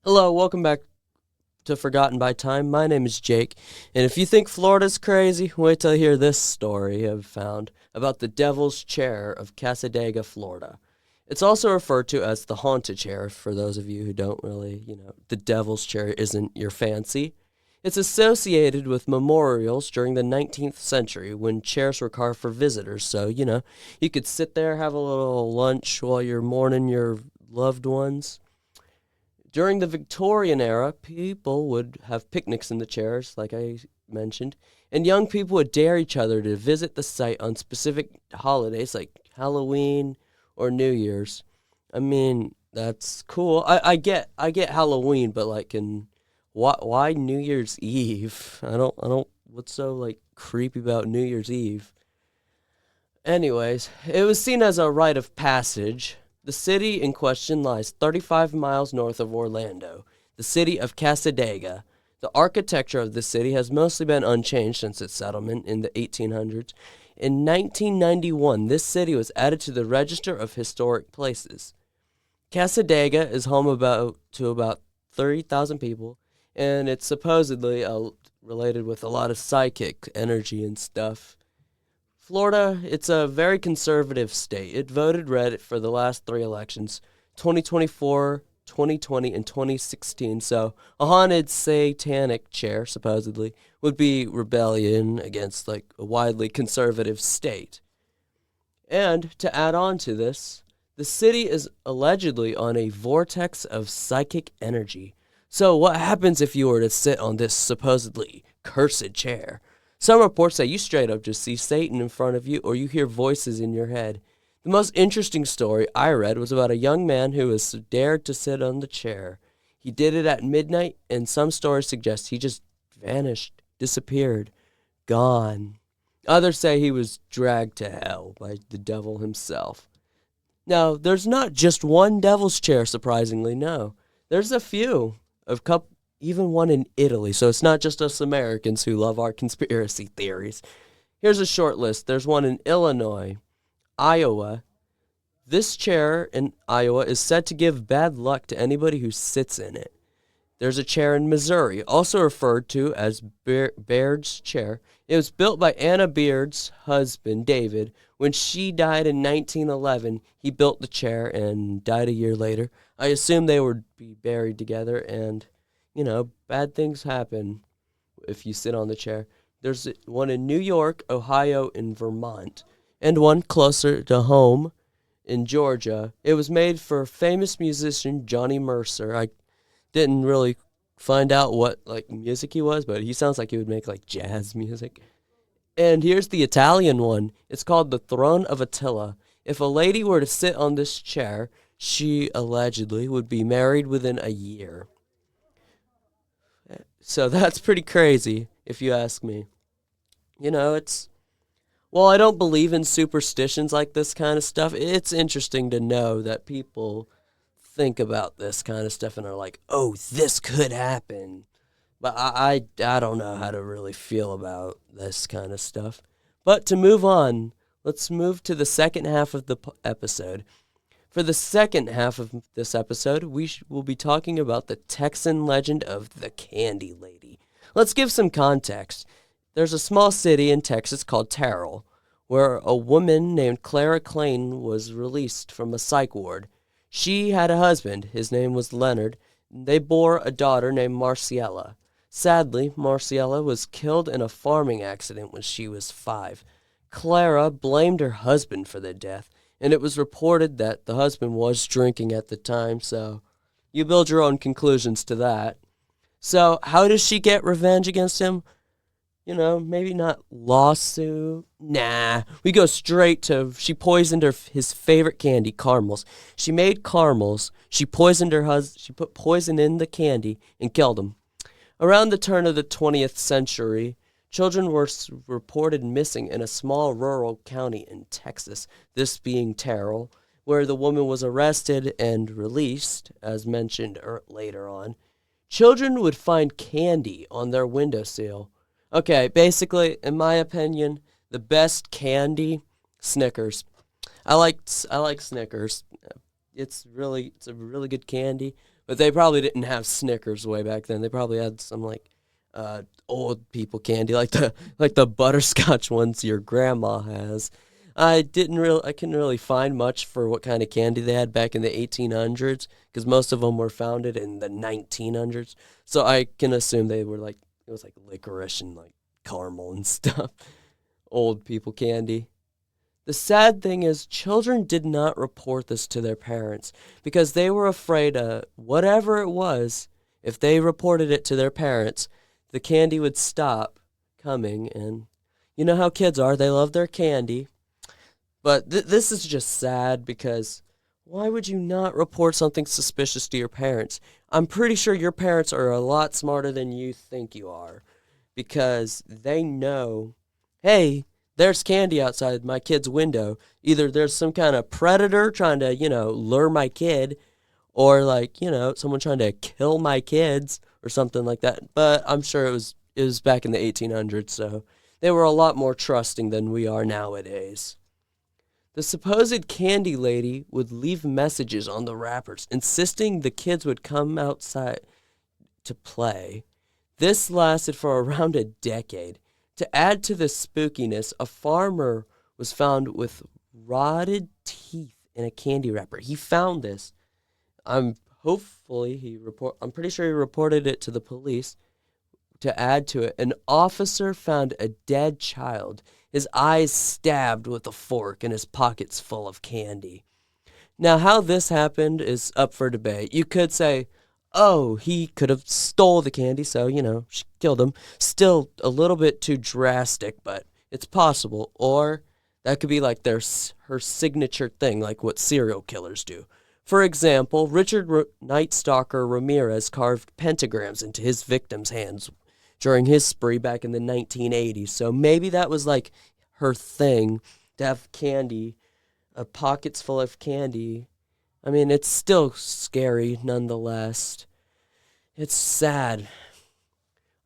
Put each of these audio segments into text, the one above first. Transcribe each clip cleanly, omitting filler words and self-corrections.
Hello, welcome back to Forgotten by Time. My name is Jake, and if you think Florida's crazy, wait till you hear this story I've found about the Devil's Chair of Cassadaga, Florida. It's also referred to as the Haunted Chair for those of you who don't really, the Devil's Chair isn't your fancy. It's associated with memorials during the 19th century when chairs were carved for visitors, so, you could sit there, have a little lunch while you're mourning your loved ones. During the Victorian era, people would have picnics in the chairs, like I mentioned, and young people would dare each other to visit the site on specific holidays like Halloween or New Year's. I mean, that's cool. I get Halloween, but like why New Year's Eve? I don't what's so like creepy about New Year's Eve? Anyways, it was seen as a rite of passage. The city in question lies 35 miles north of Orlando, the city of Cassadaga. The architecture of the city has mostly been unchanged since its settlement in the 1800s. In 1991, this city was added to the Register of Historic Places. Cassadaga is home to about 30,000 people, and it's supposedly related with a lot of psychic energy and stuff. Florida, it's a very conservative state. It voted red for the last three elections 2024, 2020, and 2016. So, a haunted satanic chair, supposedly, would be rebellion against like a widely conservative state. And to add on to this, the city is allegedly on a vortex of psychic energy. So, what happens if you were to sit on this supposedly cursed chair? Some reports say you straight up just see Satan in front of you or you hear voices in your head. The most interesting story I read was about a young man who was dared to sit on the chair. He did it at midnight, and some stories suggest he just vanished, disappeared, gone. Others say he was dragged to hell by the devil himself. Now, there's not just one devil's chair, surprisingly, no. There's a few, even one in Italy, so it's not just us Americans who love our conspiracy theories. Here's a short list. There's one in Illinois, Iowa. This chair in Iowa is said to give bad luck to anybody who sits in it. There's a chair in Missouri, also referred to as Baird's chair. It was built by Anna Baird's husband, David. When she died in 1911, he built the chair and died a year later. I assume they would be buried together, and, bad things happen if you sit on the chair. There's one in New York, Ohio, and Vermont, and one closer to home in Georgia. It was made for famous musician Johnny Mercer. I didn't really find out what like music he was, but he sounds like he would make like jazz music. And here's the Italian one. It's called the Throne of Attila. If a lady were to sit on this chair, she allegedly would be married within a year. So that's pretty crazy, if you ask me. It's well, I don't believe in superstitions like this kind of stuff. It's interesting to know that people think about this kind of stuff and are like, oh, this could happen. But I don't know how to really feel about this kind of stuff. But to move on, let's move to the second half of the episode. For the second half of this episode, we will be talking about the Texan legend of the Candy Lady. Let's give some context. There's a small city in Texas called Terrell, where a woman named Clara Klein was released from a psych ward. She had a husband. His name was Leonard. They bore a daughter named Marciella. Sadly, Marciella was killed in a farming accident when she was 5. Clara blamed her husband for the death, and it was reported that the husband was drinking at the time, so you build your own conclusions to that. So, how does she get revenge against him? Maybe not lawsuit. Nah, we go straight to she poisoned his favorite candy, caramels. She made caramels. She poisoned her husband. She put poison in the candy and killed him. Around the turn of the 20th century, children were reported missing in a small rural county in Texas, this being Terrell, where the woman was arrested and released, as mentioned later on. Children would find candy on their windowsill. Okay, basically, in my opinion, the best candy, Snickers. I like Snickers. It's a really good candy, But they probably didn't have Snickers way back then. They probably had some like old people candy, like the butterscotch ones your grandma has. I couldn't really find much for what kind of candy they had back in the 1800s because most of them were founded in the 1900s. So I can assume they were like it was like licorice and like caramel and stuff. Old people candy. The sad thing is, children did not report this to their parents because they were afraid whatever it was, if they reported it to their parents, the candy would stop coming. And you know how kids are, they love their candy. But this is just sad because why would you not report something suspicious to your parents? I'm pretty sure your parents are a lot smarter than you think you are because they know, hey, there's candy outside my kid's window. Either there's some kind of predator trying to, lure my kid, or like, someone trying to kill my kids or something like that. But I'm sure it was back in the 1800s, so they were a lot more trusting than we are nowadays. The supposed candy lady would leave messages on the wrappers, insisting the kids would come outside to play. This lasted for around a decade. To add to the spookiness, a farmer was found with rotted teeth in a candy wrapper. He found this. I'm pretty sure he reported it to the police. To add to it, an officer found a dead child, his eyes stabbed with a fork and his pockets full of candy. Now, how this happened is up for debate. You could say, oh, he could have stole the candy, so, she killed him. Still a little bit too drastic, but it's possible. Or that could be like her signature thing, like what serial killers do. For example, Richard Night Stalker Ramirez carved pentagrams into his victims' hands during his spree back in the 1980s. So maybe that was like her thing, to have candy, pockets full of candy. I mean, it's still scary nonetheless. It's sad.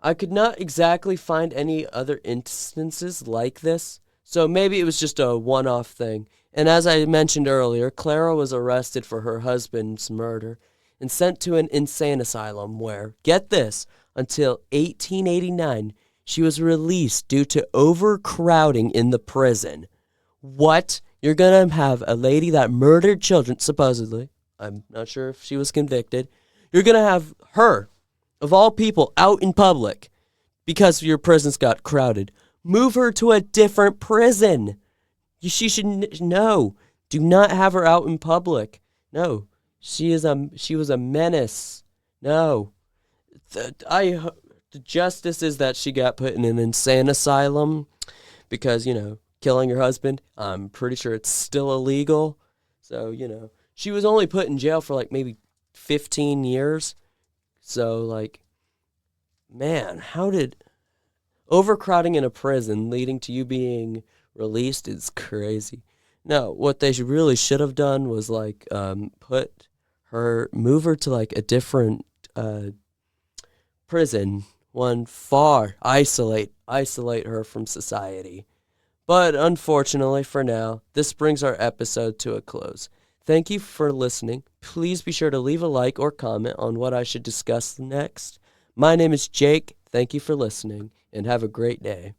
I could not exactly find any other instances like this, so maybe it was just a one-off thing. And as I mentioned earlier, Clara was arrested for her husband's murder and sent to an insane asylum where, get this, until 1889, she was released due to overcrowding in the prison. What? You're going to have a lady that murdered children, supposedly. I'm not sure if she was convicted. You're going to have her, of all people, out in public because your prisons got crowded. Move her to a different prison. She should know. Do not have her out in public. No, she was a menace. No. The justice is that she got put in an insane asylum because, killing your husband, I'm pretty sure it's still illegal. So, she was only put in jail for like maybe 15 years. So, like, man, how did overcrowding in a prison leading to you being released is crazy. No, what they really should have done was like move her to like a different prison, one far, isolate her from society. But unfortunately for now, this brings our episode to a close. Thank you for listening. Please be sure to leave a like or comment on what I should discuss next. My name is Jake. Thank you for listening, and have a great day.